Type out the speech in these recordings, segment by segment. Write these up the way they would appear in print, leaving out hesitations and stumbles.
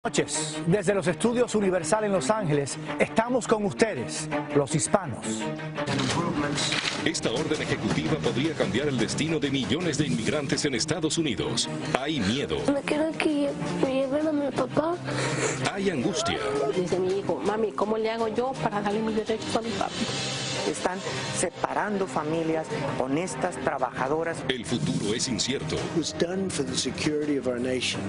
Buenas noches, desde los estudios Universal en Los Ángeles, estamos con ustedes, los hispanos. Esta orden ejecutiva podría cambiar el destino de millones de inmigrantes en Estados Unidos. Hay miedo. Me quiero que me lleven a mi papá. Hay angustia. Dice mi hijo, mami, ¿cómo le hago yo para darle mis derechos a mi papi? Están separando familias honestas, trabajadoras. El futuro es incierto. It was done for the security of our nation.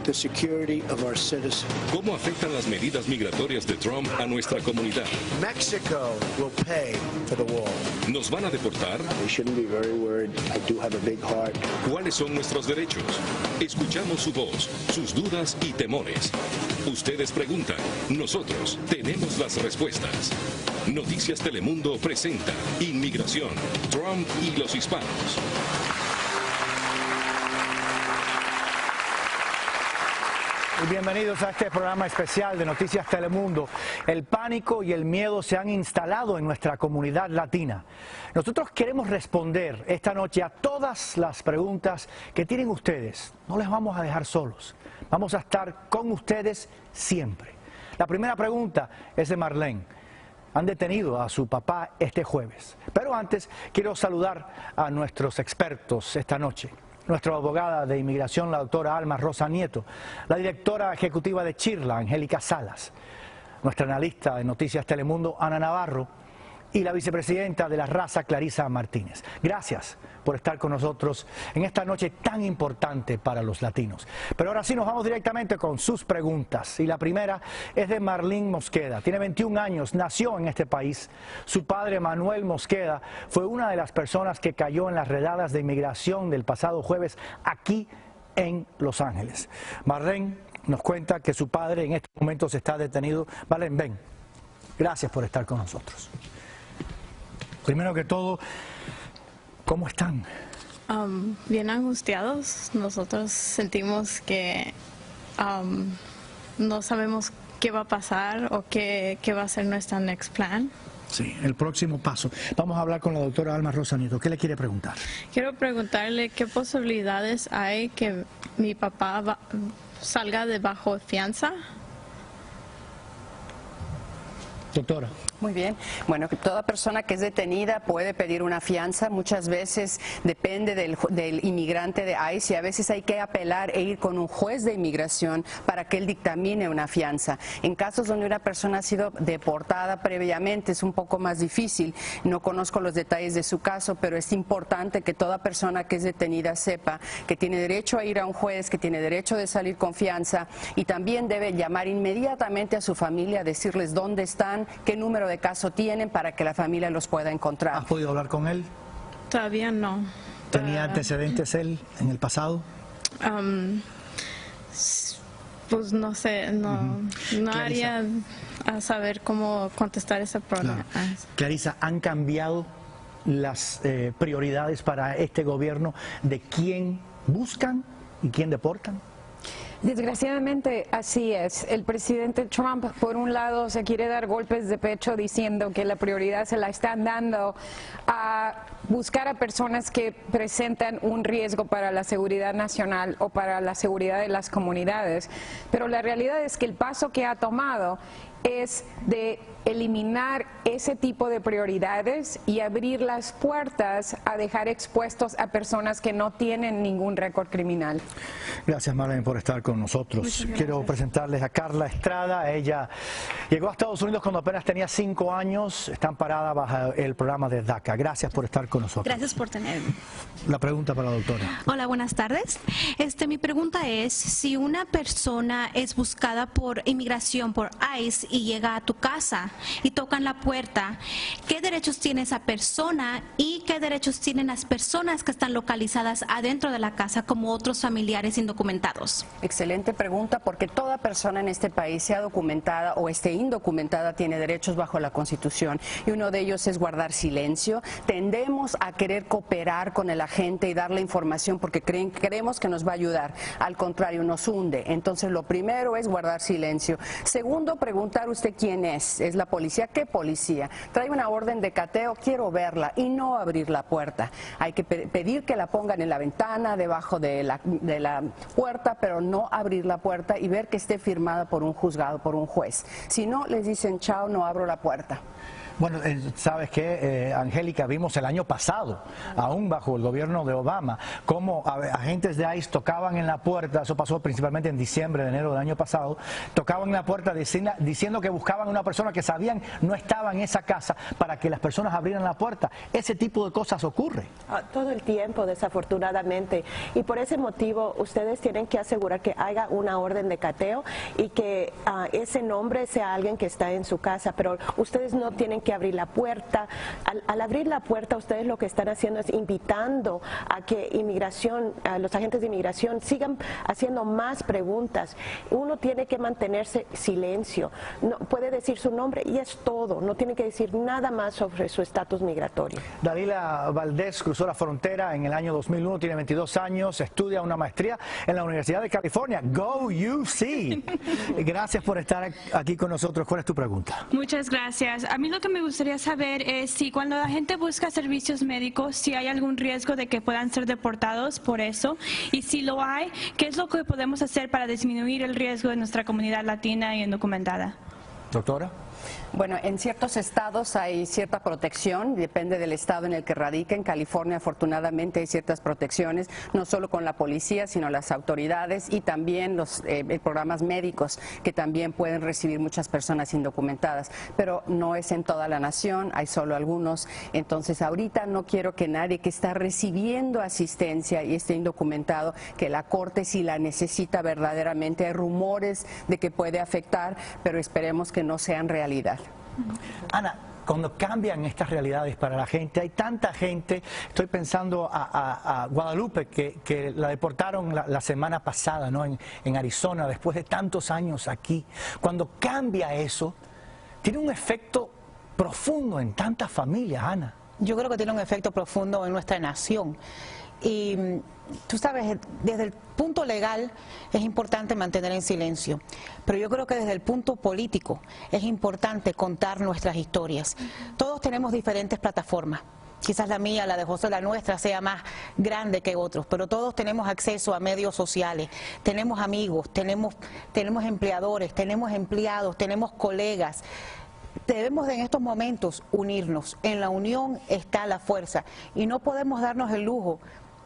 The security of our citizens. ¿Cómo afectan las medidas migratorias de Trump a nuestra comunidad? Mexico will pay for the wall. ¿Nos van a deportar? They shouldn't be very worried. I do have a big heart. ¿Cuáles son nuestros derechos? Escuchamos su voz, sus dudas y temores. Ustedes preguntan, nosotros tenemos las respuestas. Noticias Telemundo presenta Inmigración, Trump y los hispanos. Bienvenidos a este programa especial de Noticias Telemundo. El pánico y el miedo se han instalado en nuestra comunidad latina. Nosotros queremos responder esta noche a todas las preguntas que tienen ustedes. No les vamos a dejar solos. Vamos a estar con ustedes siempre. La primera pregunta es de Marlene. Han detenido a su papá este jueves. Pero antes quiero saludar a nuestros expertos esta noche. Nuestra abogada de inmigración, la doctora Alma Rosa Nieto, la directora ejecutiva de Chirla, Angélica Salas, nuestra analista de Noticias Telemundo, Ana Navarro, y la vicepresidenta de la raza, Clarisa Martínez. Gracias por estar con nosotros en esta noche tan importante para los latinos. Pero ahora sí nos vamos directamente con sus preguntas. Y la primera es de Marlene Mosqueda. Tiene 21 años, nació en este país. Su padre, Manuel Mosqueda, fue una de las personas que cayó en las redadas de inmigración del pasado jueves aquí en Los Ángeles. Marlene nos cuenta que su padre en estos momentos está detenido. Marlene, ven. Gracias por estar con nosotros. Primero que todo, ¿cómo están? Bien angustiados. Nosotros sentimos que no sabemos qué va a pasar o qué va a ser nuestra next plan. Sí, el próximo paso. Vamos a hablar con la doctora Alma Rosa Nieto. ¿Qué le quiere preguntar? Quiero preguntarle qué posibilidades hay que mi papá salga de bajo fianza. Doctora. Muy bien. Bueno, toda persona que es detenida puede pedir una fianza. Muchas veces depende del inmigrante de ICE y a veces hay que apelar e ir con un juez de inmigración para que él dictamine una fianza. En casos donde una persona ha sido deportada previamente es un poco más difícil. No conozco los detalles de su caso, pero es importante que toda persona que es detenida sepa que tiene derecho a ir a un juez, que tiene derecho de salir con fianza y también debe llamar inmediatamente a su familia, decirles dónde están, qué número de caso tienen para que la familia los pueda encontrar. ¿Has podido hablar con él? Todavía no. ¿Tenía antecedentes él en el pasado? Pues no sé, no haría a saber cómo contestar ese problema. Claro. Clarisa, ¿han cambiado las prioridades para este gobierno de quién buscan y quién deportan? Desgraciadamente así es. El presidente Trump, por un lado, se quiere dar golpes de pecho diciendo que la prioridad se la están dando a buscar a personas que presentan un riesgo para la seguridad nacional o para la seguridad de las comunidades. Pero la realidad es que el paso que ha tomado es de eliminar ese tipo de prioridades y abrir las puertas a dejar expuestos a personas que no tienen ningún récord criminal. Gracias, Marlene, por estar con nosotros. Quiero presentarles a Carla Estrada. Ella llegó a Estados Unidos cuando apenas tenía 5 años. Está amparada bajo el programa de DACA. Gracias por estar con nosotros. Gracias por tenerme. La pregunta para la doctora. Hola, buenas tardes. Mi pregunta es, si una persona es buscada por inmigración, por ICE, y llega a tu casa y tocan la puerta, ¿qué derechos tiene esa persona y qué derechos tienen las personas que están localizadas adentro de la casa como otros familiares indocumentados? Excelente pregunta, porque toda persona en este país, sea documentada o esté indocumentada, tiene derechos bajo la Constitución y uno de ellos es guardar silencio. Tendemos a querer cooperar con el agente y darle información porque creemos que nos va a ayudar. Al contrario, nos hunde. Entonces, lo primero es guardar silencio. Segundo, pregunta preguntar usted quién es la policía. ¿Qué policía? Trae una orden de cateo, quiero verla y no abrir la puerta. Hay que pedir que la pongan en la ventana, debajo de la puerta, pero no abrir la puerta y ver que esté firmada por un juzgado, por un juez. Si no, les dicen chao, no abro la puerta. Bueno, sabes que, Angélica, vimos el año pasado, aún bajo el gobierno de Obama, cómo agentes de ICE tocaban en la puerta, eso pasó principalmente en diciembre, de enero del año pasado, tocaban en la puerta diciendo que buscaban a una persona que sabían no estaba en esa casa para que las personas abrieran la puerta. Ese tipo de cosas ocurre. Todo el tiempo, desafortunadamente, y por ese motivo ustedes tienen que asegurar que haya una orden de cateo y que ese nombre sea alguien que está en su casa, pero ustedes no tienen que abrir la puerta. Al abrir la puerta, ustedes lo que están haciendo es invitando a que los agentes de inmigración sigan haciendo más preguntas. Uno tiene que mantenerse silencio, no puede decir su nombre y es todo, no tiene que decir nada más sobre su estatus migratorio. Dalila Valdés cruzó la frontera en el año 2001, tiene 22 años, estudia una maestría en la Universidad de California. Go UC. Gracias por estar aquí con nosotros. ¿Cuál es tu pregunta? Muchas gracias. A mí lo que me gustaría saber es si cuando la gente busca servicios médicos, si hay algún riesgo de que puedan ser deportados por eso, y si lo hay, ¿qué es lo que podemos hacer para disminuir el riesgo de nuestra comunidad latina y indocumentada? Doctora. Bueno, en ciertos estados hay cierta protección, depende del estado en el que radica. En California, afortunadamente, hay ciertas protecciones, no solo con la policía, sino las autoridades y también los programas médicos que también pueden recibir muchas personas indocumentadas. Pero no es en toda la nación, hay solo algunos. Entonces, ahorita no quiero que nadie que está recibiendo asistencia y esté indocumentado, que la Corte si la necesita verdaderamente. Hay rumores de que puede afectar, pero esperemos que no sean realidad. Ana, cuando cambian estas realidades para la gente, hay tanta gente, estoy pensando a Guadalupe, que la deportaron la semana pasada, ¿no? en Arizona, después de tantos años aquí. Cuando cambia eso, tiene un efecto profundo en tantas familias, Ana. Yo creo que tiene un efecto profundo en nuestra nación. Y tú sabes, desde el punto legal es importante mantener en silencio, pero yo creo que desde el punto político es importante contar nuestras historias. Todos tenemos diferentes plataformas. Quizás la mía, la de José, la nuestra sea más grande que otros, pero todos tenemos acceso a medios sociales, tenemos amigos, tenemos empleadores, tenemos empleados, tenemos colegas. Debemos en estos momentos unirnos. En la unión está la fuerza y no podemos darnos el lujo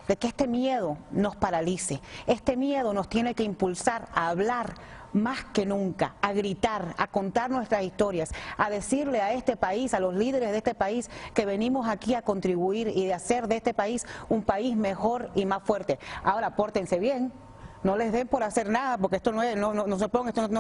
de que este miedo nos paralice. Este miedo nos tiene que impulsar a hablar más que nunca, a gritar, a contar nuestras historias, a decirle a este país, a los líderes de este país, que venimos aquí a contribuir y de hacer de este país un país mejor y más fuerte. Ahora, pórtense bien. No les den por hacer nada, porque esto no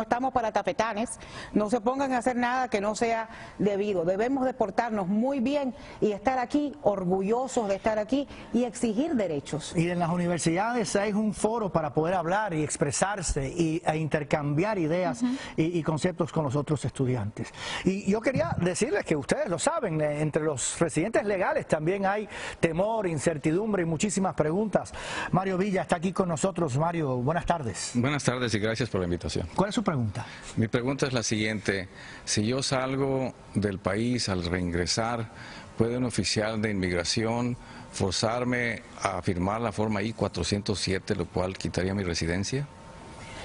estamos para tafetanes, no se pongan a hacer nada que no sea debido. Debemos de portarnos muy bien y estar aquí, orgullosos de estar aquí y exigir derechos. Y en las universidades hay un foro para poder hablar y expresarse e intercambiar ideas y conceptos con los otros estudiantes. Y yo quería decirles que ustedes lo saben, entre los residentes legales también hay temor, incertidumbre y muchísimas preguntas. Mario Villa está aquí con nosotros. Mario, buenas tardes. Buenas tardes y gracias por la invitación. ¿Cuál es su pregunta? Mi pregunta es la siguiente. Si yo salgo del país al reingresar, ¿puede un oficial de inmigración forzarme a firmar la forma I-407, lo cual quitaría mi residencia?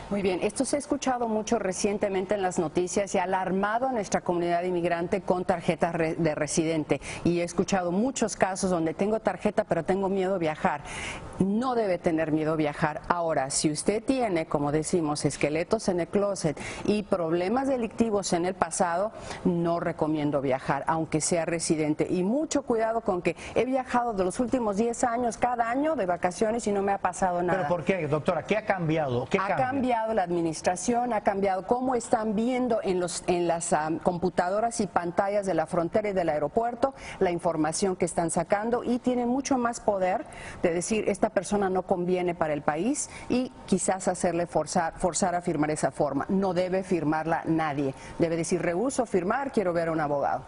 Muy bien, esto se ha escuchado mucho recientemente en las noticias y ha alarmado a nuestra comunidad inmigrante con tarjetas de residente. Y he escuchado muchos casos donde tengo tarjeta pero tengo miedo a viajar. No debe tener miedo a viajar. Ahora, si usted tiene, como decimos, esqueletos en el closet y problemas delictivos en el pasado, no recomiendo viajar, aunque sea residente. Y mucho cuidado con que he viajado de los últimos 10 años, cada año de vacaciones y no me ha pasado nada. ¿Pero por qué, doctora? ¿Qué ha cambiado? ¿Qué ha cambiado la administración, ha cambiado cómo están viendo en las computadoras y pantallas de la frontera y del aeropuerto la información que están sacando y tienen mucho más poder de decir esta persona no conviene para el país y quizás hacerle forzar a firmar esa forma. No debe firmarla nadie. Debe decir rehúso firmar, quiero ver a un abogado.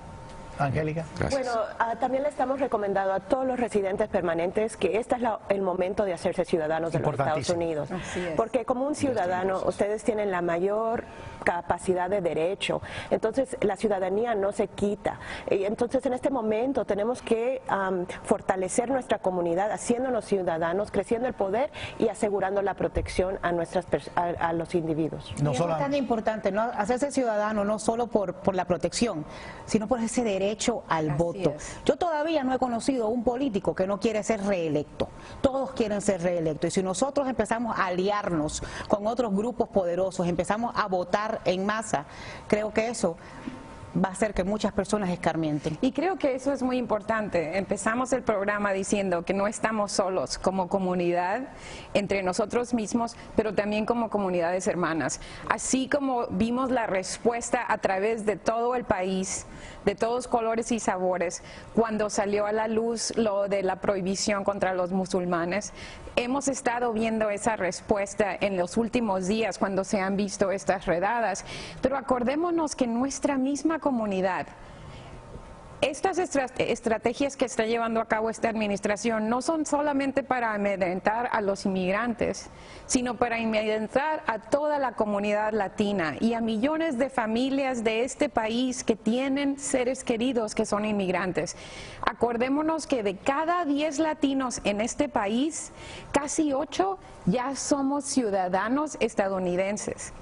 Angélica. Bueno, también le estamos recomendando a todos los residentes permanentes que este es el momento de hacerse ciudadanos de los Estados Unidos. Porque como un ciudadano, ustedes tienen la mayor capacidad de derecho. Entonces, la ciudadanía no se quita. Y entonces, en este momento tenemos que fortalecer nuestra comunidad, haciéndonos ciudadanos, creciendo el poder y asegurando la protección a a los individuos. No es tan importante, ¿no? Hacerse ciudadano no solo por la protección, sino por ese derecho al voto. Yo todavía no he conocido un político que no quiere ser reelecto. Todos quieren ser reelectos. Y si nosotros empezamos a aliarnos con otros grupos poderosos, empezamos a votar en masa, creo que eso va a hacer que muchas personas escarmienten. Y creo que eso es muy importante. Empezamos el programa diciendo que no estamos solos como comunidad, entre nosotros mismos, pero también como comunidades hermanas. Así como vimos la respuesta a través de todo el país, de todos colores y sabores, cuando salió a la luz lo de la prohibición contra los musulmanes, hemos estado viendo esa respuesta en los últimos días cuando se han visto estas redadas, pero acordémonos que nuestra misma comunidad, estas estrategias que está llevando a cabo esta administración no son solamente para amedrentar a los inmigrantes, sino para amedrentar a toda la comunidad latina y a millones de familias de este país que tienen seres queridos que son inmigrantes. Acordémonos que de cada 10 latinos en este país, casi 8 ya somos ciudadanos estadounidenses.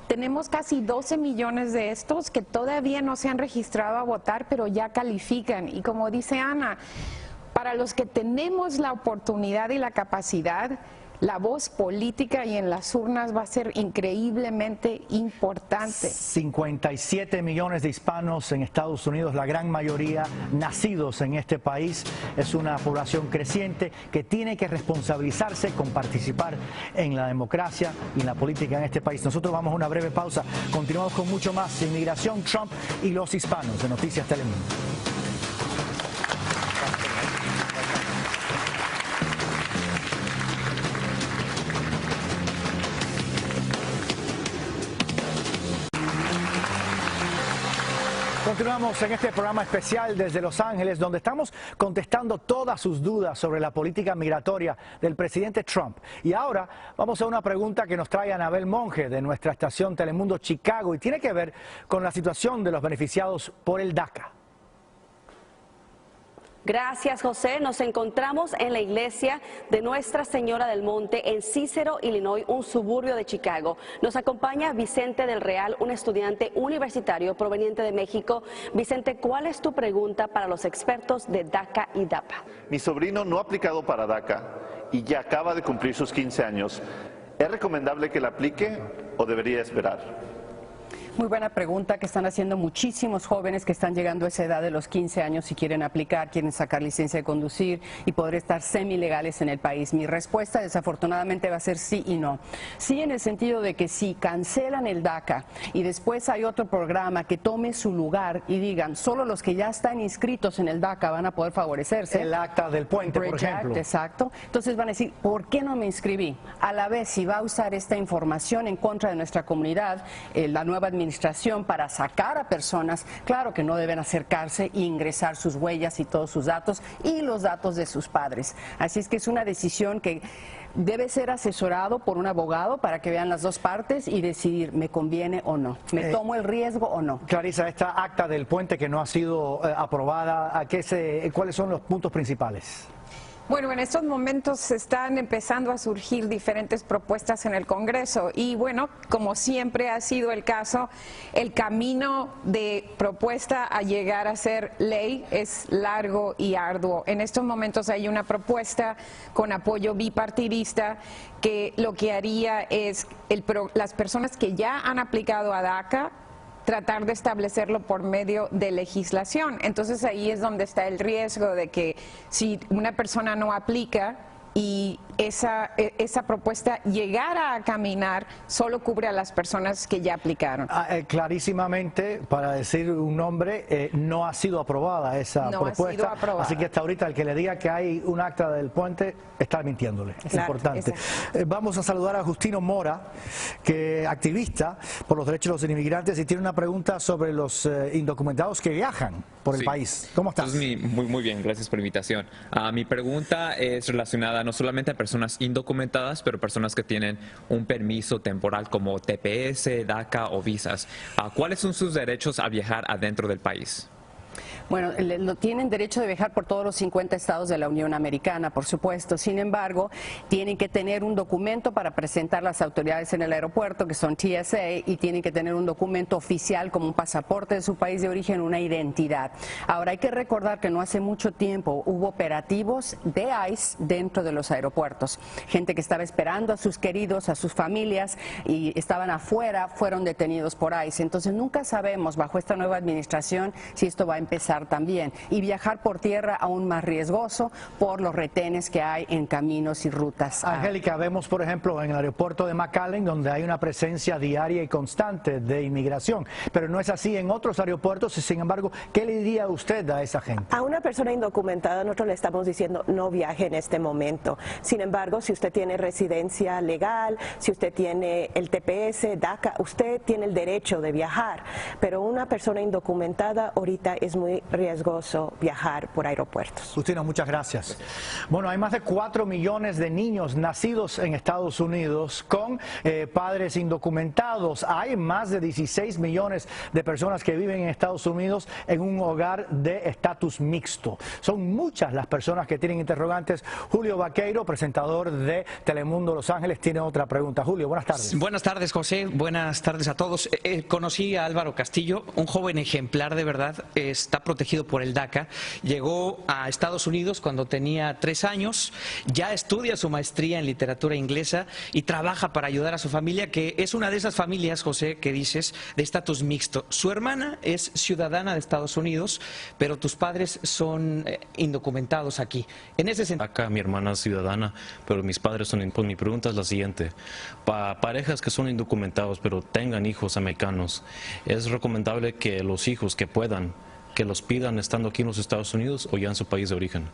Tenemos casi 12 millones de estos que todavía no se han registrado a votar, pero ya califican. Y como dice Ana, para los que tenemos la oportunidad y la capacidad, la voz política y en las urnas va a ser increíblemente importante. 57 millones de hispanos en Estados Unidos, la gran mayoría nacidos en este país. Es una población creciente que tiene que responsabilizarse con participar en la democracia y en la política en este país. Nosotros vamos a una breve pausa. Continuamos con mucho más. Inmigración, Trump y los hispanos de Noticias Telemundo. Continuamos en este programa especial desde Los Ángeles, donde estamos contestando todas sus dudas sobre la política migratoria del presidente Trump. Y ahora vamos a una pregunta que nos trae Anabel Monge de nuestra estación Telemundo Chicago y tiene que ver con la situación de los beneficiados por el DACA. Gracias, José. Nos encontramos en la iglesia de Nuestra Señora del Monte en Cícero, Illinois, un suburbio de Chicago. Nos acompaña Vicente del Real, un estudiante universitario proveniente de México. Vicente, ¿cuál es tu pregunta para los expertos de DACA y DAPA? Mi sobrino no ha aplicado para DACA y ya acaba de cumplir sus 15 años. ¿Es recomendable que la aplique o debería esperar? Muy buena pregunta que están haciendo muchísimos jóvenes que están llegando a esa edad de los 15 años y quieren aplicar, quieren sacar licencia de conducir y poder estar semilegales en el país. Mi respuesta desafortunadamente va a ser sí y no. Sí en el sentido de que si cancelan el DACA y después hay otro programa que tome su lugar y digan solo los que ya están inscritos en el DACA van a poder favorecerse. El acta del puente, por ejemplo. Exacto. Entonces van a decir, ¿por qué no me inscribí? A la vez, si va a usar esta información en contra de nuestra comunidad, la nueva administración para sacar a personas, claro que no deben acercarse e ingresar sus huellas y todos sus datos y los datos de sus padres. Así es que es una decisión que debe ser asesorado por un abogado para que vean las dos partes y decidir, ¿me conviene o no? ¿Me tomo el riesgo o no? Clarisa, esta acta del puente que no ha sido aprobada, ¿cuáles son los puntos principales? Bueno, en estos momentos están empezando a surgir diferentes propuestas en el Congreso y bueno, como siempre ha sido el caso, el camino de propuesta a llegar a ser ley es largo y arduo. En estos momentos hay una propuesta con apoyo bipartidista que lo que haría es las personas que ya han aplicado a DACA tratar de establecerlo por medio de legislación. Entonces ahí es donde está el riesgo de que si una persona no aplica y esa propuesta llegara a caminar, solo cubre a las personas que ya aplicaron. Clarísimamente, para decir un nombre, no ha sido aprobada esa propuesta. Ha sido aprobada. Así que hasta ahorita el que le diga que hay un acta del puente está mintiéndole. Es importante. Vamos a saludar a Justino Mora, que activista por los derechos de los inmigrantes, y tiene una pregunta sobre los indocumentados que viajan por el país. ¿Cómo estás? Muy bien, gracias por la invitación. Mi pregunta es relacionada no solamente a personas indocumentadas, pero personas que tienen un permiso temporal como TPS, DACA o visas. ¿Cuáles son sus derechos a viajar adentro del país? Bueno, tienen derecho de viajar por todos los 50 estados de la Unión Americana, por supuesto. Sin embargo, tienen que tener un documento para presentar a las autoridades en el aeropuerto, que son TSA, y tienen que tener un documento oficial como un pasaporte de su país de origen, una identidad. Ahora, hay que recordar que no hace mucho tiempo hubo operativos de ICE dentro de los aeropuertos. Gente que estaba esperando a sus queridos, a sus familias, y estaban afuera, fueron detenidos por ICE. Entonces, nunca sabemos, bajo esta nueva administración, si esto va a empezar también, y viajar por tierra aún más riesgoso por los retenes que hay en caminos y rutas. Angélica, vemos por ejemplo en el aeropuerto de McAllen, donde hay una presencia diaria y constante de inmigración, pero no es así en otros aeropuertos. Sin embargo, ¿qué le diría usted a esa gente? A una persona indocumentada nosotros le estamos diciendo no viaje en este momento. Sin embargo, si usted tiene residencia legal, si usted tiene el TPS, DACA, usted tiene el derecho de viajar, pero una persona indocumentada ahorita es muy riesgoso viajar por aeropuertos. Justino, muchas gracias. Bueno, hay más de 4 millones de niños nacidos en Estados Unidos con padres indocumentados. Hay más de 16 millones de personas que viven en Estados Unidos en un hogar de estatus mixto. Son muchas las personas que tienen interrogantes. Julio Vaqueiro, presentador de Telemundo Los Ángeles, tiene otra pregunta. Julio, buenas tardes. Buenas tardes, José. Buenas tardes a todos. Conocí a Álvaro Castillo, un joven ejemplar de verdad. Está protegido por el DACA, llegó a Estados Unidos cuando tenía 3 años, ya estudia su maestría en literatura inglesa y trabaja para ayudar a su familia, que es una de esas familias, José, que dices, de estatus mixto. Su hermana es ciudadana de Estados Unidos, pero tus padres son indocumentados aquí. En ese sentido... Acá mi hermana es ciudadana, pero mis padres son... Pues mi pregunta es la siguiente. Para parejas que son indocumentados, pero tengan hijos americanos, ¿es recomendable que los hijos que puedan que los pidan estando aquí en los Estados Unidos o ya en su país de origen?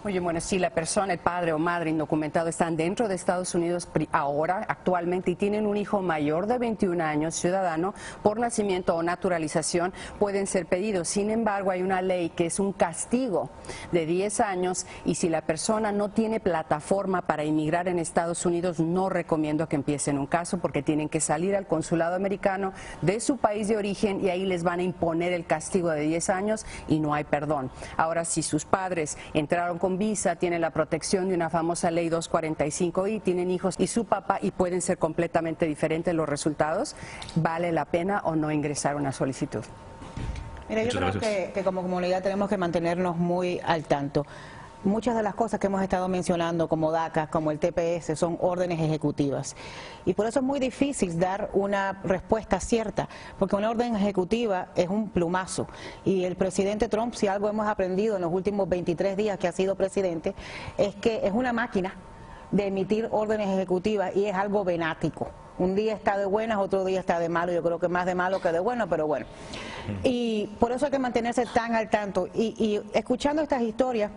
Oye, bueno, si la persona, el padre o madre indocumentado están dentro de Estados Unidos ahora, actualmente, y tienen un hijo mayor de 21 años, ciudadano, por nacimiento o naturalización, pueden ser pedidos. Sin embargo, hay una ley que es un castigo de 10 años y si la persona no tiene plataforma para inmigrar en Estados Unidos, no recomiendo que empiecen un caso porque tienen que salir al consulado americano de su país de origen y ahí les van a imponer el castigo de 10 años y no hay perdón. Ahora, si sus padres entraron con visa, tienen la protección de una famosa ley 245I, tienen hijos y su papá y pueden ser completamente diferentes los resultados, ¿vale la pena o no ingresar una solicitud? Mira, yo creo que como comunidad tenemos que mantenernos muy al tanto. Muchas de las cosas que hemos estado mencionando, como DACA, como el TPS, son órdenes ejecutivas. Y por eso es muy difícil dar una respuesta cierta, porque una orden ejecutiva es un plumazo. Y el presidente Trump, si algo hemos aprendido en los últimos 23 días que ha sido presidente, es que es una máquina de emitir órdenes ejecutivas y es algo venático. Un día está de buenas, otro día está de malo. Yo creo que más de malo que de bueno, pero bueno. Y por eso hay que mantenerse tan al tanto. Y escuchando estas historias,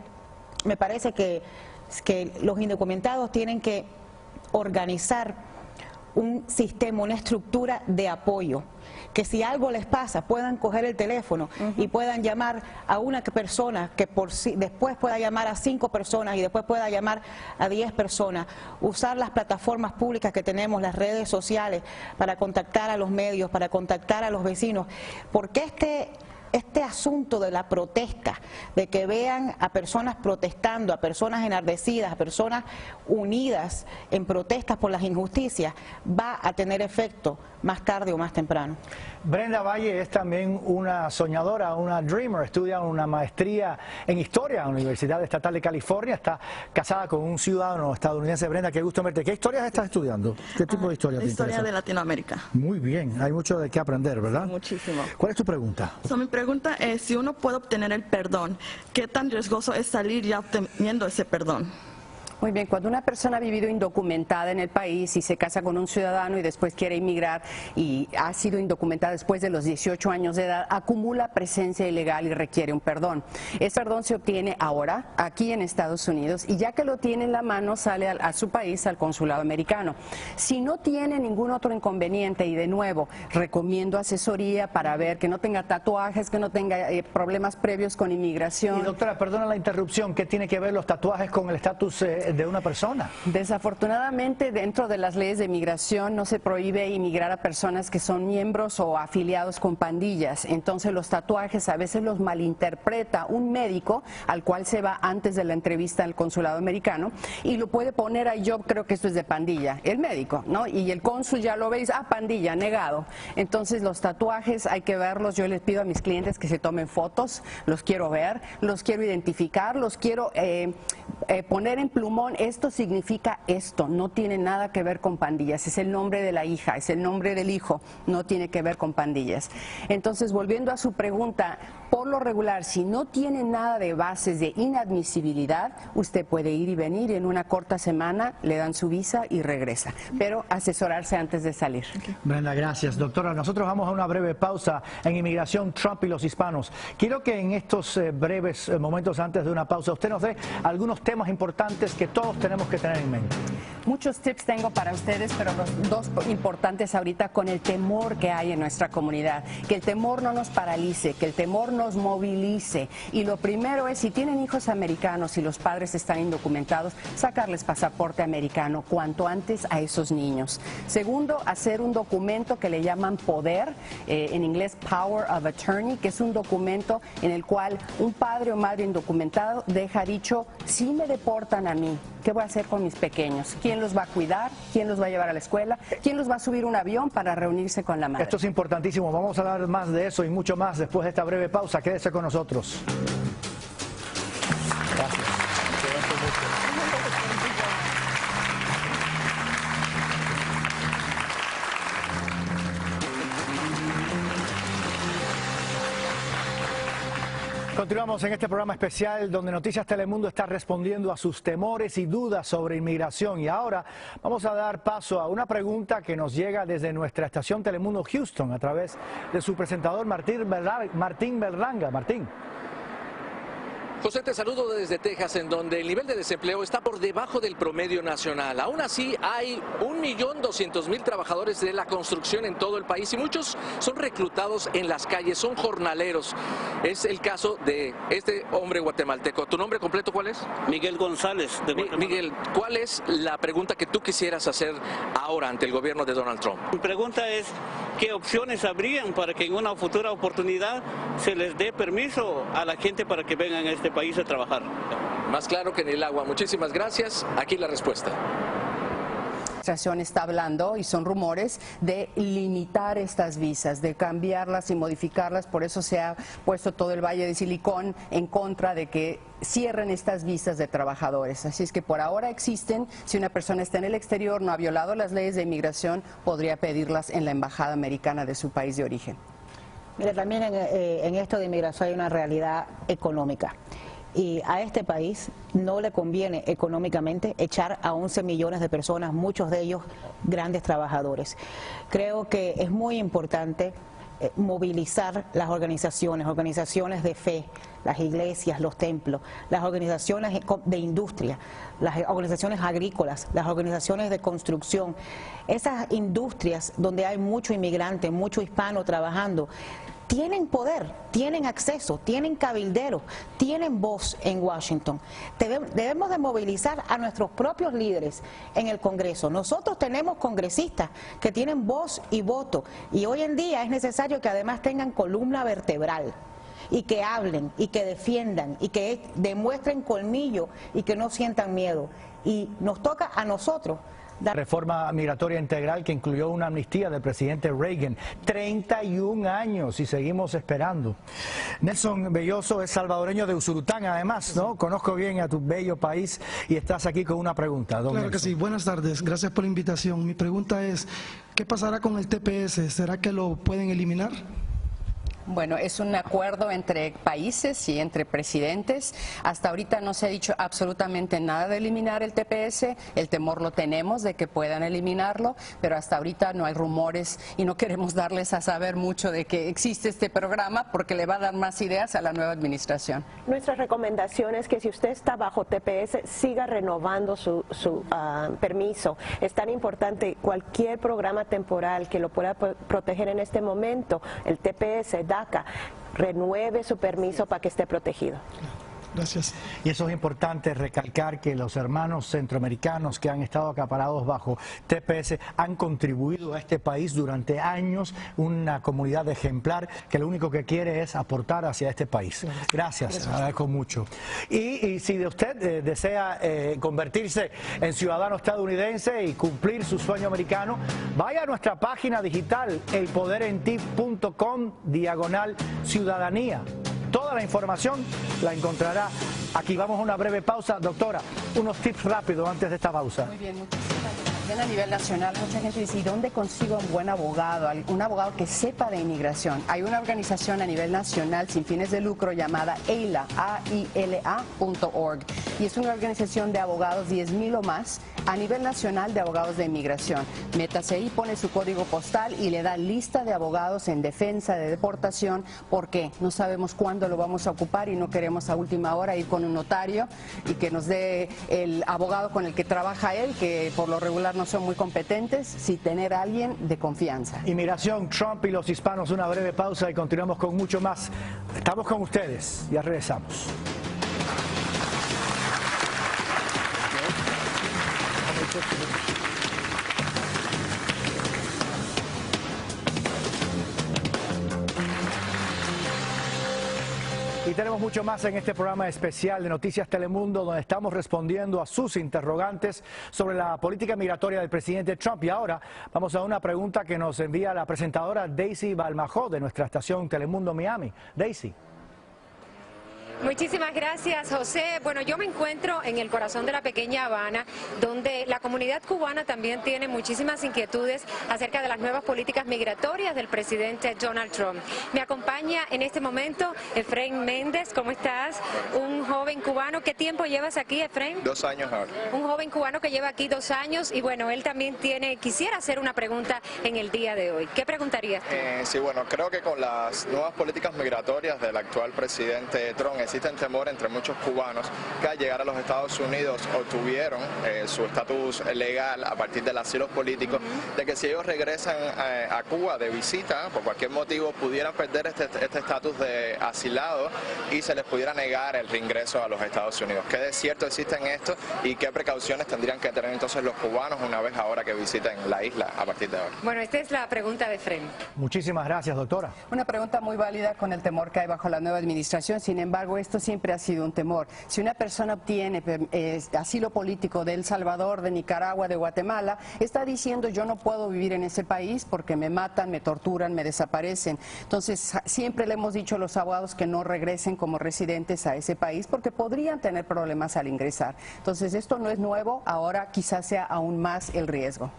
me parece que los indocumentados tienen que organizar un sistema, una estructura de apoyo, que si algo les pasa puedan coger el teléfono y puedan llamar a una persona que después pueda llamar a 5 personas y después pueda llamar a 10 personas, usar las plataformas públicas que tenemos, las redes sociales, para contactar a los medios, para contactar a los vecinos, porque este asunto de la protesta, de que vean a personas protestando, a personas enardecidas, a personas unidas en protestas por las injusticias, va a tener efecto más tarde o más temprano. Brenda Valle es también una soñadora, una dreamer, estudia una maestría en historia en la Universidad Estatal de California, está casada con un ciudadano estadounidense. Brenda, qué gusto verte. ¿Qué historias estás estudiando? ¿Qué tipo de historias te interesa? Historia de Latinoamérica. Muy bien, hay mucho de qué aprender, ¿verdad? Muchísimo. ¿Cuál es tu pregunta? Mi pregunta es, si uno puede obtener el perdón, ¿qué tan riesgoso es salir ya obteniendo ese perdón? Muy bien, cuando una persona ha vivido indocumentada en el país y se casa con un ciudadano y después quiere inmigrar y ha sido indocumentada después de los 18 años de edad, acumula presencia ilegal y requiere un perdón. Ese perdón se obtiene ahora, aquí en Estados Unidos, y ya que lo tiene en la mano, sale a su país, al consulado americano. Si no tiene ningún otro inconveniente, y de nuevo, recomiendo asesoría para ver que no tenga tatuajes, que no tenga problemas previos con inmigración. Y doctora, perdona la interrupción, ¿qué tiene que ver los tatuajes con el estatus de una persona? Desafortunadamente, dentro de las leyes de inmigración no se prohíbe inmigrar a personas que son miembros o afiliados con pandillas. Entonces los tatuajes a veces los malinterpreta un médico al cual se va antes de la entrevista al consulado americano y lo puede poner ahí, yo creo que esto es de pandilla, el médico, ¿no? Y el cónsul ya lo ve y dice, pandilla, negado. Entonces los tatuajes hay que verlos, yo les pido a mis clientes que se tomen fotos, los quiero ver, los quiero identificar, los quiero poner en plumón. Esto significa esto, no tiene nada que ver con pandillas, es el nombre de la hija, es el nombre del hijo, no tiene que ver con pandillas. Entonces, volviendo a su pregunta, por lo regular, si no tiene nada de bases de inadmisibilidad, usted puede ir y venir y en una corta semana le dan su visa y regresa, pero asesorarse antes de salir. Brenda, gracias. Doctora, nosotros vamos a una breve pausa en Inmigración, Trump y los hispanos. Quiero que en estos breves momentos antes de una pausa usted nos dé algunos temas importantes que todos tenemos que tener en mente. Muchos tips tengo para ustedes, pero los dos importantes ahorita con el temor que hay en nuestra comunidad. Que el temor no nos paralice, que el temor nos movilice. Y lo primero es, si tienen hijos americanos y los padres están indocumentados, sacarles pasaporte americano cuanto antes a esos niños. Segundo, hacer un documento que le llaman poder, en inglés Power of Attorney, que es un documento en el cual un padre o madre indocumentado deja dicho, si me deportan a mí, ¿qué voy a hacer con mis pequeños? ¿Quién los va a cuidar? ¿Quién los va a llevar a la escuela? ¿Quién los va a subir a un avión para reunirse con la madre? Esto es importantísimo. Vamos a hablar más de eso y mucho más después de esta breve pausa. Quédese con nosotros. Gracias. Continuamos en este programa especial donde Noticias Telemundo está respondiendo a sus temores y dudas sobre inmigración. Y ahora vamos a dar paso a una pregunta que nos llega desde nuestra estación Telemundo Houston a través de su presentador Martín Berlanga. Martín. José, te saludo desde Texas, en donde el nivel de desempleo está por debajo del promedio nacional. Aún así, hay 1.200.000 trabajadores de la construcción en todo el país y muchos son reclutados en las calles, son jornaleros. Es el caso de este hombre guatemalteco. ¿Tu nombre completo cuál es? Miguel González, de Guatemala. Miguel, ¿cuál es la pregunta que tú quisieras hacer ahora ante el gobierno de Donald Trump? Mi pregunta es, ¿qué opciones habrían para que en una futura oportunidad se les dé permiso a la gente para que vengan a este país a trabajar? Más claro que en el agua. Muchísimas gracias. Aquí la respuesta. La administración está hablando, y son rumores, de limitar estas visas, de cambiarlas y modificarlas. Por eso se ha puesto todo el Valle de Silicón en contra de que cierren estas visas de trabajadores. Así es que por ahora existen. Si una persona está en el exterior, no ha violado las leyes de inmigración, podría pedirlas en la embajada americana de su país de origen. Mira, también en esto de inmigración hay una realidad económica. Y a este país no le conviene económicamente echar a 11 millones de personas, muchos de ellos grandes trabajadores. Creo que es muy importante movilizar las organizaciones de fe, las iglesias, los templos, las organizaciones de industria, las organizaciones agrícolas, las organizaciones de construcción. Esas industrias donde hay mucho inmigrante, mucho hispano trabajando, tienen poder, tienen acceso, tienen cabilderos, tienen voz en Washington. Debemos de movilizar a nuestros propios líderes en el Congreso. Nosotros tenemos congresistas que tienen voz y voto, y hoy en día es necesario que además tengan columna vertebral y que hablen y que defiendan y que demuestren colmillo y que no sientan miedo. Y nos toca a nosotros. Reforma migratoria integral que incluyó una amnistía del presidente Reagan. 31 años y seguimos esperando. Nelson Belloso es salvadoreño de Usulután, además, ¿no? Conozco bien a tu bello país y estás aquí con una pregunta. Don Claro Nelson. que sí. Buenas tardes. Gracias por la invitación. Mi pregunta es, ¿qué pasará con el TPS? ¿Será que lo pueden eliminar? Bueno, es un acuerdo entre países y entre presidentes. Hasta ahorita no se ha dicho absolutamente nada de eliminar el TPS. El temor lo tenemos de que puedan eliminarlo, pero hasta ahorita no hay rumores y no queremos darles a saber mucho de que existe este programa porque le va a dar más ideas a la nueva administración. Nuestra recomendación es que si usted está bajo TPS, siga renovando su permiso. Es tan importante cualquier programa temporal que lo pueda proteger en este momento, el TPS, DACA, renueve su permiso para que esté protegido. Gracias. Y eso es importante recalcar que los hermanos centroamericanos que han estado acaparados bajo TPS han contribuido a este país durante años, una comunidad ejemplar que lo único que quiere es aportar hacia este país. Gracias, agradezco mucho. Y si usted desea convertirse en ciudadano estadounidense y cumplir su sueño americano, vaya a nuestra página digital elpoderenti.com/ciudadanía. Toda la información la encontrará aquí. Vamos a una breve pausa. Doctora, unos tips rápidos antes de esta pausa. Muy bien, muchísimas gracias. A nivel nacional, mucha gente dice, ¿y dónde consigo un buen abogado? Un abogado que sepa de inmigración. Hay una organización a nivel nacional sin fines de lucro llamada AILA, AILA.org. Y es una organización de abogados, 10,000 o más, a nivel nacional de abogados de inmigración. Métase ahí, pone su código postal y le da lista de abogados en defensa de deportación, porque no sabemos cuándo lo vamos a ocupar y no queremos a última hora ir con un notario y que nos dé el abogado con el que trabaja él, que por lo regular no son muy competentes, sin tener a alguien de confianza. Inmigración, Trump y los hispanos, una breve pausa y continuamos con mucho más. Estamos con ustedes, ya regresamos. Y tenemos mucho más en este programa especial de Noticias Telemundo, donde estamos respondiendo a sus interrogantes sobre la política migratoria del presidente Trump. Y ahora vamos a una pregunta que nos envía la presentadora Daisy Balmajó de nuestra estación Telemundo Miami. Daisy. Muchísimas gracias, José. Bueno, yo me encuentro en el corazón de la pequeña Habana, donde la comunidad cubana también tiene muchísimas inquietudes acerca de las nuevas políticas migratorias del presidente Donald Trump. Me acompaña en este momento Efraín Méndez. ¿Cómo estás? Un joven cubano. ¿Qué tiempo llevas aquí, Efraín? 2 años ahora. Un joven cubano que lleva aquí 2 años y bueno, él también quisiera hacer una pregunta en el día de hoy. ¿Qué preguntarías tú? Sí, bueno, creo que con las nuevas políticas migratorias del actual presidente Trump existen temor entre muchos cubanos que al llegar a los Estados Unidos obtuvieron su estatus legal a partir del asilo político, de que si ellos regresan a Cuba de visita, por cualquier motivo, pudieran perder este estatus de asilado y se les pudiera negar el reingreso a los Estados Unidos. ¿Qué de cierto existe en esto y qué precauciones tendrían que tener entonces los cubanos una vez ahora que visiten la isla a partir de ahora? Bueno, esta es la pregunta de Efraín. Muchísimas gracias, doctora. Una pregunta muy válida con el temor que hay bajo la nueva administración. Sin embargo, esto siempre ha sido un temor. Si una persona obtiene asilo político de El Salvador, de Nicaragua, de Guatemala, está diciendo yo no puedo vivir en ese país porque me matan, me torturan, me desaparecen. Entonces, siempre le hemos dicho a los abogados que no regresen como residentes a ese país porque podrían tener problemas al ingresar. Entonces, esto no es nuevo, ahora quizás sea aún más el riesgo.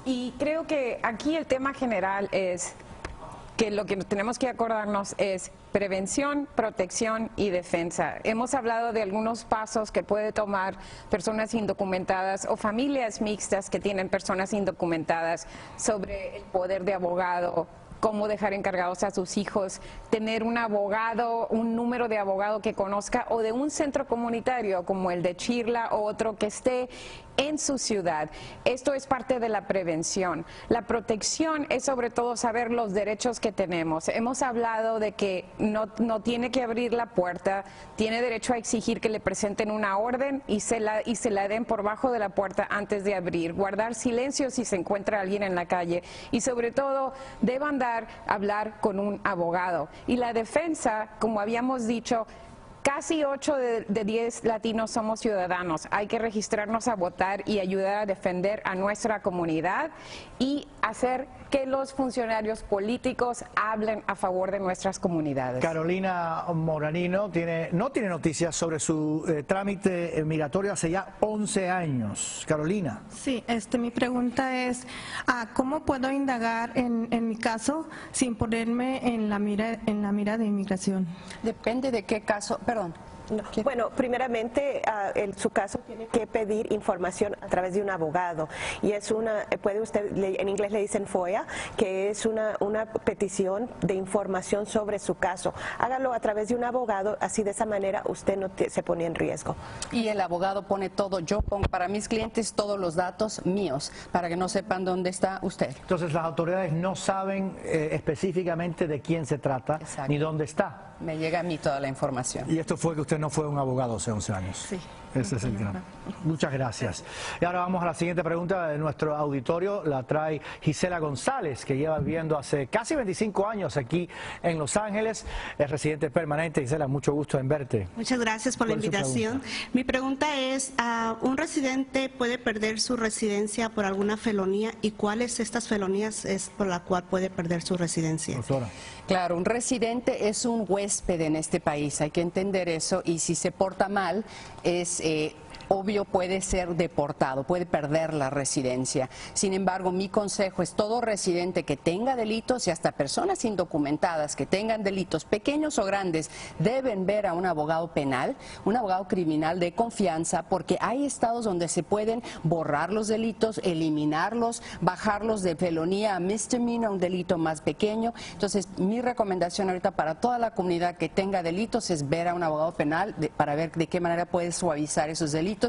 Y creo que aquí el tema general es que lo que tenemos que acordarnos es prevención, protección y defensa. Hemos hablado de algunos pasos que puede tomar personas indocumentadas o familias mixtas que tienen personas indocumentadas sobre el poder de abogado, cómo dejar encargados a sus hijos, tener un abogado, un número de abogado que conozca o de un centro comunitario como el de Chirla o otro que esté en su ciudad. Esto es parte de la prevención. La protección es sobre todo saber los derechos que tenemos. Hemos hablado de que no tiene que abrir la puerta, tiene derecho a exigir que le presenten una orden y se la den por bajo de la puerta antes de abrir, guardar silencio si se encuentra alguien en la calle y sobre todo debe hablar con un abogado. Y la defensa, como habíamos dicho, casi 8 de 10 latinos somos ciudadanos. Hay que registrarnos a votar y ayudar a defender a nuestra comunidad y hacer que los funcionarios políticos hablen a favor de nuestras comunidades. Carolina Moranino no tiene noticias sobre su trámite migratorio hace ya 11 años. Carolina. Sí, mi pregunta es, ¿cómo puedo indagar en mi caso sin ponerme en la mira de inmigración? Depende de qué caso, perdón. No. Bueno, primeramente, su caso tiene que pedir información a través de un abogado y es en inglés le dicen FOIA, que es una petición de información sobre su caso. Hágalo a través de un abogado, así de esa manera usted no se pone en riesgo. Y el abogado pone todo, yo pongo para mis clientes todos los datos míos, para que no sepan dónde está usted. Entonces las autoridades no saben específicamente de quién se trata. Exacto. Ni dónde está. Me llega a mí toda la información. Y esto fue que usted no fue un abogado hace 11 años. Sí. Ese es el gran. Muchas gracias. Y ahora vamos a la siguiente pregunta de nuestro auditorio. La trae Gisela González, que lleva viviendo hace casi 25 años aquí en Los Ángeles. Es residente permanente. Gisela, mucho gusto en verte. Muchas gracias por la invitación. Mi pregunta es, ¿un residente puede perder su residencia por alguna felonía? ¿Y cuáles de estas felonías es por la cual puede perder su residencia? Doctora. Claro, un residente es un huésped en este país, hay que entender eso, y si se porta mal es obvio puede ser deportado, puede perder la residencia. Sin embargo, mi consejo es todo residente que tenga delitos y hasta personas indocumentadas que tengan delitos pequeños o grandes deben ver a un abogado penal, un abogado criminal de confianza, porque hay estados donde se pueden borrar los delitos, eliminarlos, bajarlos de felonía a misdemeanor, un delito más pequeño. Entonces, mi recomendación ahorita para toda la comunidad que tenga delitos es ver a un abogado penal para ver de qué manera puede suavizar esos delitos.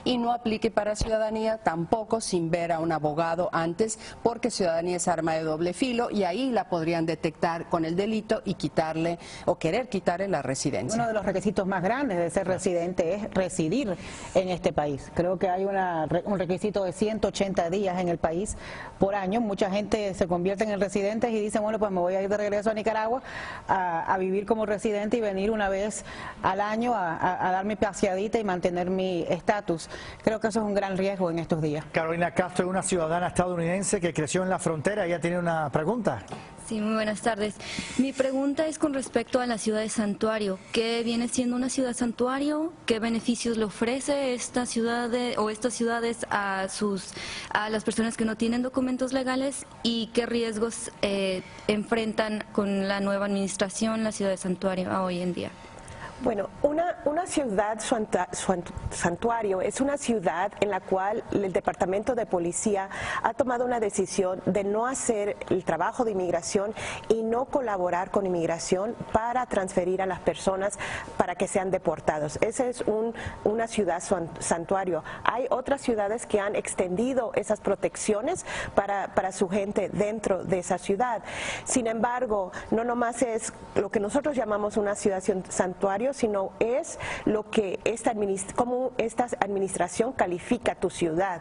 Y no aplique para ciudadanía tampoco sin ver a un abogado antes, porque ciudadanía es arma de doble filo y ahí la podrían detectar con el delito y quitarle o querer quitarle la residencia. Uno de los requisitos más grandes de ser residente es residir en este país. Creo que hay un requisito de 180 días en el país por año. Mucha gente se convierte en residentes y dice, bueno, pues me voy a ir de regreso a Nicaragua a vivir como residente y venir una vez al año a dar mi paseadita y mantener mi estatus. Creo que eso es un gran riesgo en estos días. Carolina Castro es una ciudadana estadounidense que creció en la frontera. Ella tiene una pregunta. Sí, muy buenas tardes. Mi pregunta es con respecto a la ciudad de Santuario. ¿Qué viene siendo una ciudad santuario? ¿Qué beneficios le ofrece esta ciudad o estas ciudades a las personas que no tienen documentos legales? ¿Y qué riesgos enfrentan con la nueva administración la ciudad de Santuario hoy en día? Bueno, una ciudad santuario es una ciudad en la cual el Departamento de Policía ha tomado una decisión de no hacer el trabajo de inmigración y no colaborar con inmigración para transferir a las personas para que sean deportados. Esa es una ciudad santuario. Hay otras ciudades que han extendido esas protecciones para su gente dentro de esa ciudad. Sin embargo, no nomás es lo que nosotros llamamos una ciudad santuario, sino es lo que cómo esta administración califica tu ciudad.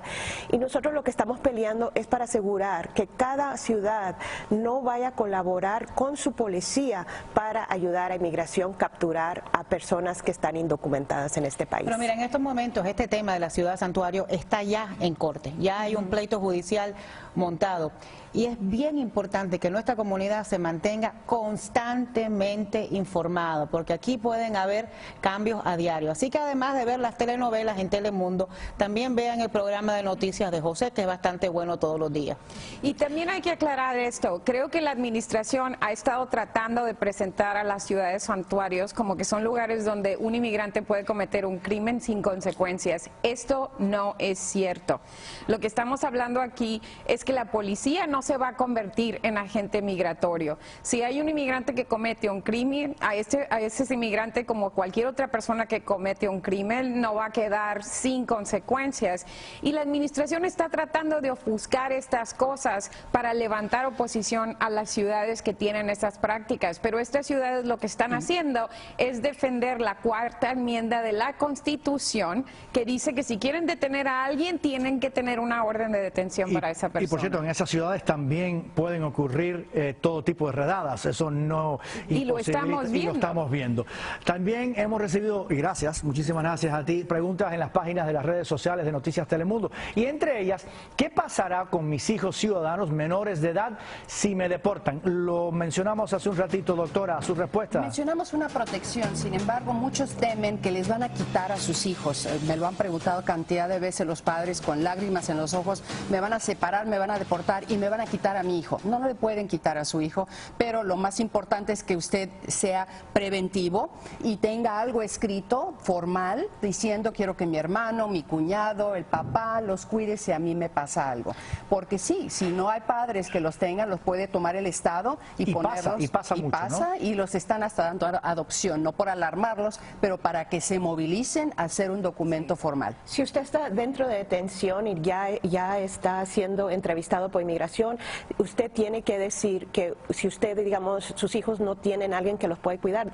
Y nosotros lo que estamos peleando es para asegurar que cada ciudad no vaya a colaborar con su policía para ayudar a inmigración, capturar a personas que están indocumentadas en este país. Pero mira, en estos momentos este tema de la ciudad santuario está ya en corte, ya hay un pleito judicial montado. Y es bien importante que nuestra comunidad se mantenga constantemente informada, porque aquí pueden haber cambios a diario. Así que además de ver las telenovelas en Telemundo, también vean el programa de noticias de José, que es bastante bueno todos los días. Y también hay que aclarar esto. Creo que la administración ha estado tratando de presentar a las ciudades santuarios como que son lugares donde un inmigrante puede cometer un crimen sin consecuencias. Esto no es cierto. Lo que estamos hablando aquí es que la policía no se va a convertir en agente migratorio. Si hay un inmigrante que comete un crimen, a ese inmigrante, como cualquier otra persona que comete un crimen, no va a quedar sin consecuencias. Y la administración está tratando de ofuscar estas cosas para levantar oposición a las ciudades que tienen estas prácticas. Pero estas ciudades lo que están haciendo es defender la cuarta enmienda de la Constitución, que dice que si quieren detener a alguien, tienen que tener una orden de detención para esa persona. Y por cierto, en esas ciudades también pueden ocurrir todo tipo de redadas. Eso no y lo estamos viendo. También hemos recibido, y gracias, muchísimas gracias a ti, preguntas en las páginas de las redes sociales de Noticias Telemundo. Y entre ellas, ¿qué pasará con mis hijos ciudadanos menores de edad si me deportan? Lo mencionamos hace un ratito, doctora, su respuesta. Mencionamos una protección, sin embargo, muchos temen que les van a quitar a sus hijos. Me lo han preguntado cantidad de veces los padres con lágrimas en los ojos. Me van a separar, me van a deportar y me van a quitar a mi hijo. No le pueden quitar a su hijo, pero lo más importante es que usted sea preventivo y tenga algo escrito, formal, diciendo quiero que mi hermano, mi cuñado, el papá los cuide si a mí me pasa algo. Porque sí, si no hay padres que los tengan, los puede tomar el Estado y ponerlos. Pasa mucho, ¿no? Y los están hasta dando adopción, no por alarmarlos, pero para que se movilicen a hacer un documento formal. Si usted está dentro de detención y ya está siendo entrevistado por inmigración, usted tiene que decir que si usted, digamos, sus hijos no tienen a alguien que los puede cuidar,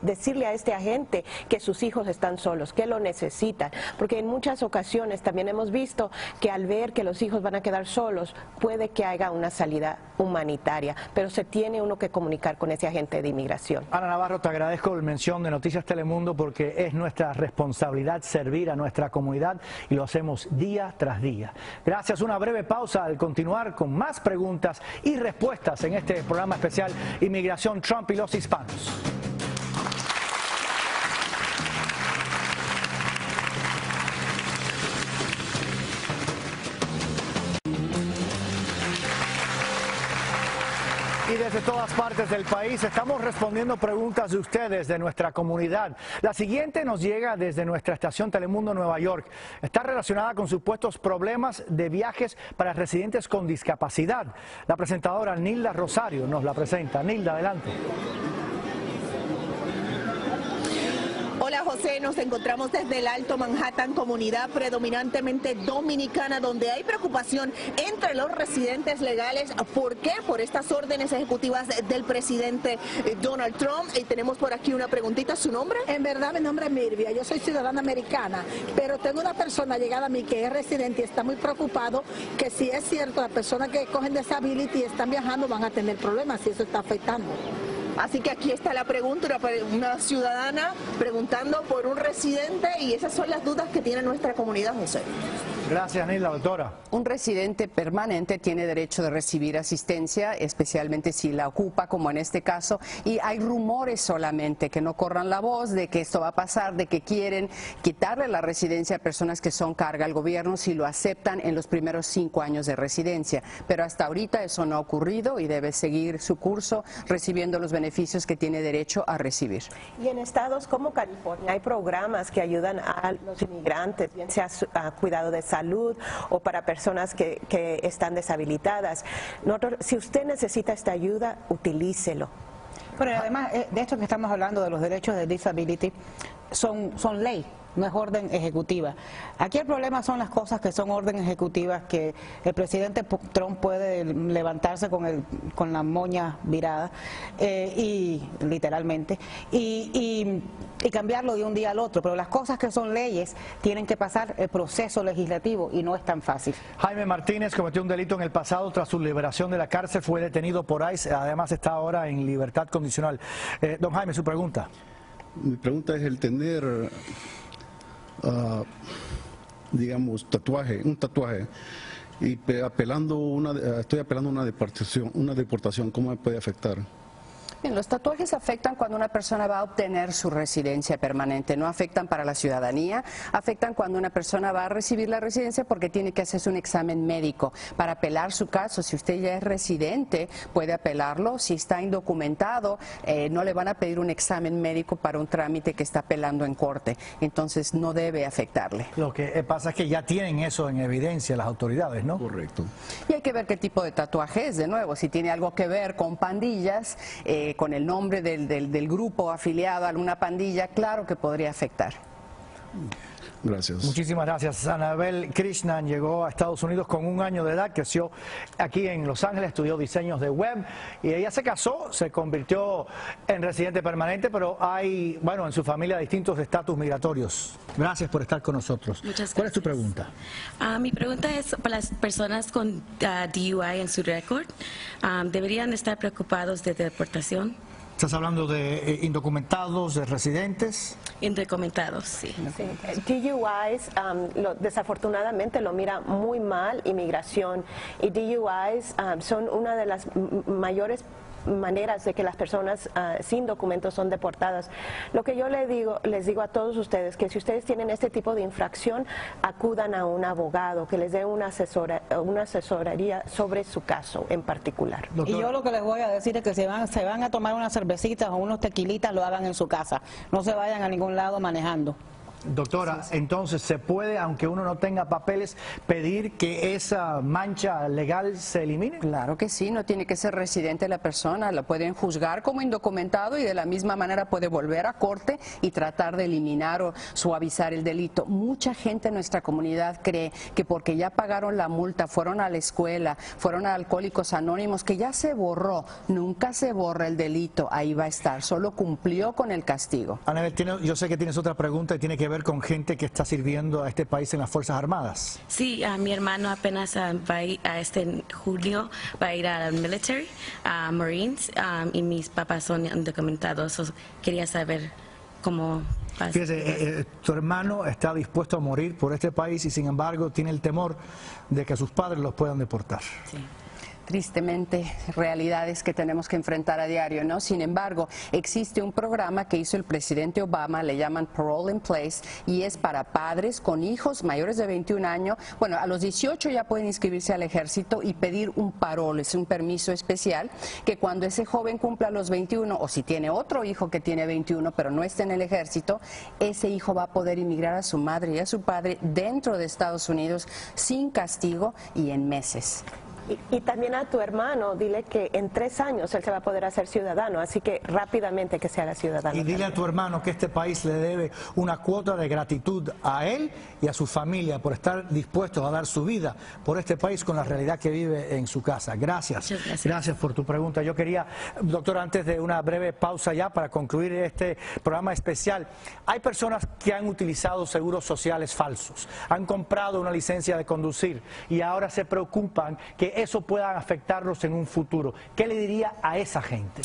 decirle a este agente que sus hijos están solos, que lo necesitan, porque en muchas ocasiones también hemos visto que al ver que los hijos van a quedar solos, puede que haya una salida humanitaria, pero se tiene uno que comunicar con ese agente de inmigración. Ana Navarro, te agradezco la mención de Noticias Telemundo porque es nuestra responsabilidad servir a nuestra comunidad y lo hacemos día tras día. Gracias, una breve pausa al continuar con más preguntas y respuestas en este programa especial Inmigración, Trump y los hispanos. Y desde todas partes del país estamos respondiendo preguntas de ustedes, de nuestra comunidad. La siguiente nos llega desde nuestra estación Telemundo Nueva York. Está relacionada con supuestos problemas de viajes para residentes con discapacidad. La presentadora Nilda Rosario nos la presenta. Nilda, adelante. Hola José, nos encontramos desde el Alto Manhattan, comunidad predominantemente dominicana, donde hay preocupación entre los residentes legales. ¿Por qué? Por estas órdenes ejecutivas del presidente Donald Trump. Y tenemos por aquí una preguntita, ¿su nombre? En verdad mi nombre es Mirvia, yo soy ciudadana americana, pero tengo una persona llegada a mí que es residente y está muy preocupado que si es cierto, las personas que cogen disability y están viajando van a tener problemas y eso está afectando. Así que aquí está la pregunta, una ciudadana preguntando por un residente y esas son las dudas que tiene nuestra comunidad, José. Gracias, Nilda, doctora. Un residente permanente tiene derecho de recibir asistencia, especialmente si la ocupa, como en este caso, y hay rumores solamente, que no corran la voz de que esto va a pasar, de que quieren quitarle la residencia a personas que son carga al gobierno si lo aceptan en los primeros 5 años de residencia. Pero hasta ahorita eso no ha ocurrido y debe seguir su curso recibiendo los beneficios que tiene derecho a recibir. Y en estados como California hay programas que ayudan a los inmigrantes, bien sea a cuidado de salud o para personas que están deshabilitadas. Si usted necesita esta ayuda, utilícelo. Pero además de esto que estamos hablando de los derechos de disability, son ley. No es orden ejecutiva. Aquí el problema son las cosas que son orden ejecutivas, que el presidente Trump puede levantarse con la moña virada, y literalmente, y cambiarlo de un día al otro. Pero las cosas que son leyes tienen que pasar el proceso legislativo y no es tan fácil. Jaime Martínez cometió un delito en el pasado. Tras su liberación de la cárcel fue detenido por ICE. Además está ahora en libertad condicional. Don Jaime, su pregunta. Mi pregunta es el tener... digamos, un tatuaje y estoy apelando una deportación, ¿cómo me puede afectar? Bien, los tatuajes afectan cuando una persona va a obtener su residencia permanente, no afectan para la ciudadanía, afectan cuando una persona va a recibir la residencia porque tiene que hacerse un examen médico para apelar su caso. Si usted ya es residente, puede apelarlo. Si está indocumentado, no le van a pedir un examen médico para un trámite que está apelando en corte, entonces no debe afectarle. Lo que pasa es que ya tienen eso en evidencia las autoridades, ¿no? Correcto. Y hay que ver qué tipo de tatuaje es, de nuevo, si tiene algo que ver con pandillas, con el nombre del grupo afiliado a alguna pandilla, claro que podría afectar. Gracias. Muchísimas gracias. Anabel Krishnan llegó a Estados Unidos con 1 año de edad, creció aquí en Los Ángeles, estudió diseños de web y ella se casó, se convirtió en residente permanente, pero hay, bueno, en su familia distintos estatus migratorios. Gracias por estar con nosotros. Muchas gracias. ¿Cuál es tu pregunta? Mi pregunta es para las personas con DUI en su récord, ¿deberían estar preocupados de deportación? ¿Estás hablando de indocumentados, de residentes? Indocumentados, sí. DUIs, desafortunadamente lo mira muy mal inmigración, y DUIs son una de las mayores maneras de que las personas sin documentos son deportadas. Lo que yo les digo a todos ustedes, que si ustedes tienen este tipo de infracción, acudan a un abogado que les dé una asesoría sobre su caso en particular. Y yo lo que les voy a decir es que se van a tomar unas cervecitas o unos tequilitas, lo hagan en su casa. No se vayan a ningún lado manejando. Doctora, entonces, ¿se puede, aunque uno no tenga papeles, pedir que esa mancha legal se elimine? Claro que sí, no tiene que ser residente la persona, la pueden juzgar como indocumentado y de la misma manera puede volver a corte y tratar de eliminar o suavizar el delito. Mucha gente en nuestra comunidad cree que porque ya pagaron la multa, fueron a la escuela, fueron a Alcohólicos Anónimos, que ya se borró. Nunca se borra el delito, ahí va a estar, solo cumplió con el castigo. Anabel, yo sé que tienes otra pregunta y tiene que ver con gente que está sirviendo a este país en las Fuerzas Armadas. Sí, mi hermano apenas va a ir a julio, va a ir al military, a Marines, y mis papás son indocumentados. Quería saber cómo pasa. Fíjese, tu hermano está dispuesto a morir por este país y sin embargo tiene el temor de que sus padres los puedan deportar. Sí. Tristemente, realidades que tenemos que enfrentar a diario, ¿no? Sin embargo, existe un programa que hizo el presidente Obama, le llaman Parole in Place, y es para padres con hijos mayores de 21 años. Bueno, a los 18 ya pueden inscribirse al ejército y pedir un parole, es un permiso especial que cuando ese joven cumpla los 21, o si tiene otro hijo que tiene 21 pero no está en el ejército, ese hijo va a poder inmigrar a su madre y a su padre dentro de Estados Unidos sin castigo y en meses. Y también a tu hermano, dile que en 3 años él se va a poder hacer ciudadano, así que rápidamente que se haga ciudadano. Y dile también a tu hermano que este país le debe una cuota de gratitud a él y a su familia por estar dispuestos a dar su vida por este país con la realidad que vive en su casa. Gracias. Gracias por tu pregunta. Yo quería, doctora, antes de una breve pausa ya para concluir este programa especial, hay personas que han utilizado seguros sociales falsos, han comprado una licencia de conducir y ahora se preocupan que eso pueda afectarlos en un futuro. ¿Qué le diría a esa gente?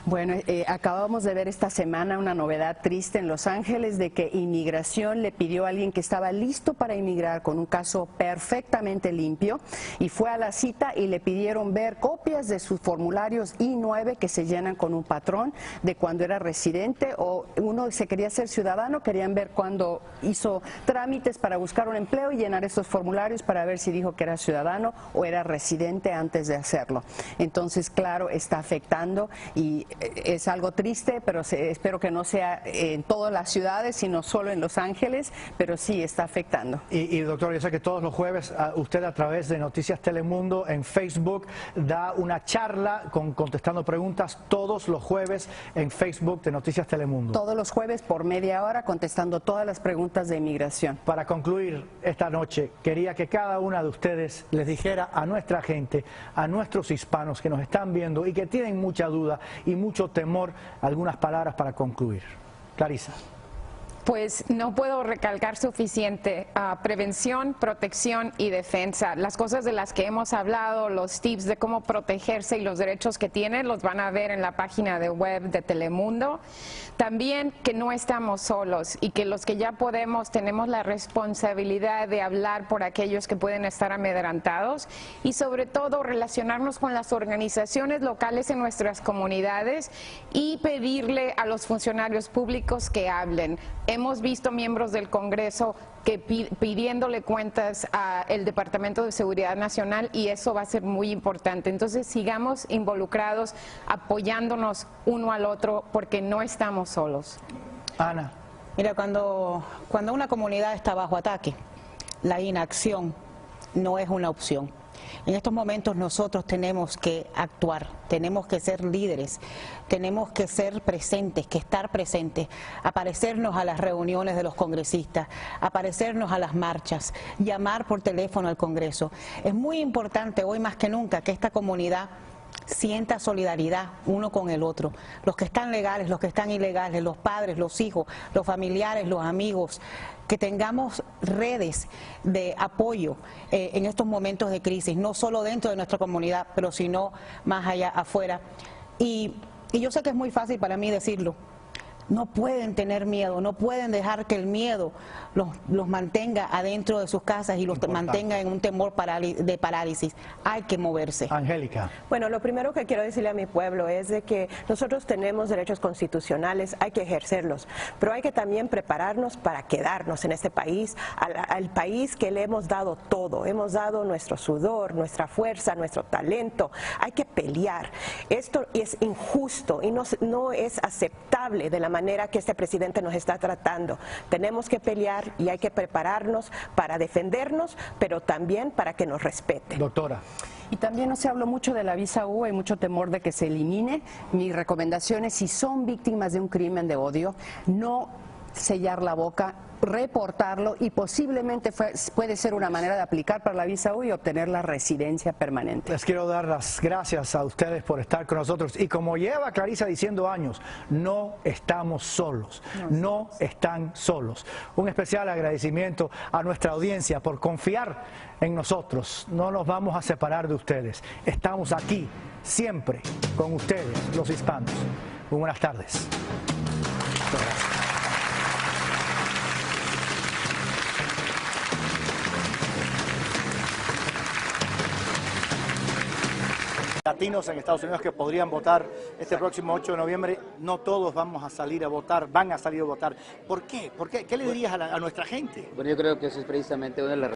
Bueno, acabamos de ver esta semana una novedad triste en Los Ángeles de que inmigración le pidió a alguien que estaba listo para inmigrar con un caso perfectamente limpio y fue a la cita y le pidieron ver copias de sus formularios I-9 que se llenan con un patrón de cuando era residente o uno se quería ser ciudadano, querían ver cuando hizo trámites para buscar un empleo y llenar esos formularios para ver si dijo que era ciudadano o era residente antes de hacerlo. Entonces, claro, está afectando y es algo triste, pero espero que no sea en todas las ciudades, sino solo en Los Ángeles, pero sí está afectando. Y doctor, yo sé que todos los jueves usted a través de Noticias Telemundo en Facebook da una charla contestando preguntas todos los jueves en Facebook de Noticias Telemundo. Todos los jueves por media hora contestando todas las preguntas de inmigración. Para concluir esta noche, quería que cada una de ustedes les dijera a nuestra gente, a nuestros hispanos que nos están viendo y que tienen mucha duda y mucho temor, algunas palabras para concluir. Clarisa. Pues no puedo recalcar suficiente. Prevención, protección y defensa. Las cosas de las que hemos hablado, los tips de cómo protegerse y los derechos que tienen, los van a ver en la página de web de Telemundo. También que no estamos solos y que los que ya podemos tenemos la responsabilidad de hablar por aquellos que pueden estar amedrentados y sobre todo relacionarnos con las organizaciones locales en nuestras comunidades y pedirle a los funcionarios públicos que hablen. Hemos visto miembros del Congreso que pidiéndole cuentas al Departamento de Seguridad Nacional y eso va a ser muy importante. Entonces sigamos involucrados, apoyándonos uno al otro porque no estamos solos. Ana. Mira, cuando una comunidad está bajo ataque, la inacción no es una opción. En estos momentos nosotros tenemos que actuar, tenemos que ser líderes, tenemos que ser presentes, que estar presentes, aparecernos a las reuniones de los congresistas, aparecernos a las marchas, llamar por teléfono al Congreso. Es muy importante hoy más que nunca que esta comunidad sienta solidaridad uno con el otro, los que están legales, los que están ilegales, los padres, los hijos, los familiares, los amigos, que tengamos redes de apoyo en estos momentos de crisis, no solo dentro de nuestra comunidad, pero sino más allá afuera. Y Y yo sé que es muy fácil para mí decirlo. No pueden tener miedo, no pueden dejar que el miedo los mantenga adentro de sus casas y los mantenga en un temor de parálisis. Hay que moverse. Angélica. Bueno, lo primero que quiero decirle a mi pueblo es de que nosotros tenemos derechos constitucionales, hay que ejercerlos, pero hay que también prepararnos para quedarnos en este país, al país que le hemos dado todo, hemos dado nuestro sudor, nuestra fuerza, nuestro talento. Hay que pelear. Esto es injusto y no es aceptable de la manera que este presidente nos está tratando. Tenemos que pelear y hay que prepararnos para defendernos, pero también para que nos respeten. Doctora. Y también no se habló mucho de la visa U, hay mucho temor de que se elimine. Mi recomendación es, si son víctimas de un crimen de odio, no sellar la boca, reportarlo, y posiblemente puede ser una manera de aplicar para la visa U y obtener la residencia permanente. Les quiero dar las gracias a ustedes por estar con nosotros, y como lleva Clarisa diciendo años, no estamos solos, no están solos. Un especial agradecimiento a nuestra audiencia por confiar en nosotros. No nos vamos a separar de ustedes, estamos aquí siempre con ustedes, los hispanos. Muy buenas tardes. Muchas gracias. Latinos en Estados Unidos que podrían votar este próximo 8 de noviembre, no todos vamos a salir a votar, van a salir a votar. ¿Por qué? ¿Qué le dirías a nuestra gente? Bueno, yo creo que eso es precisamente una de las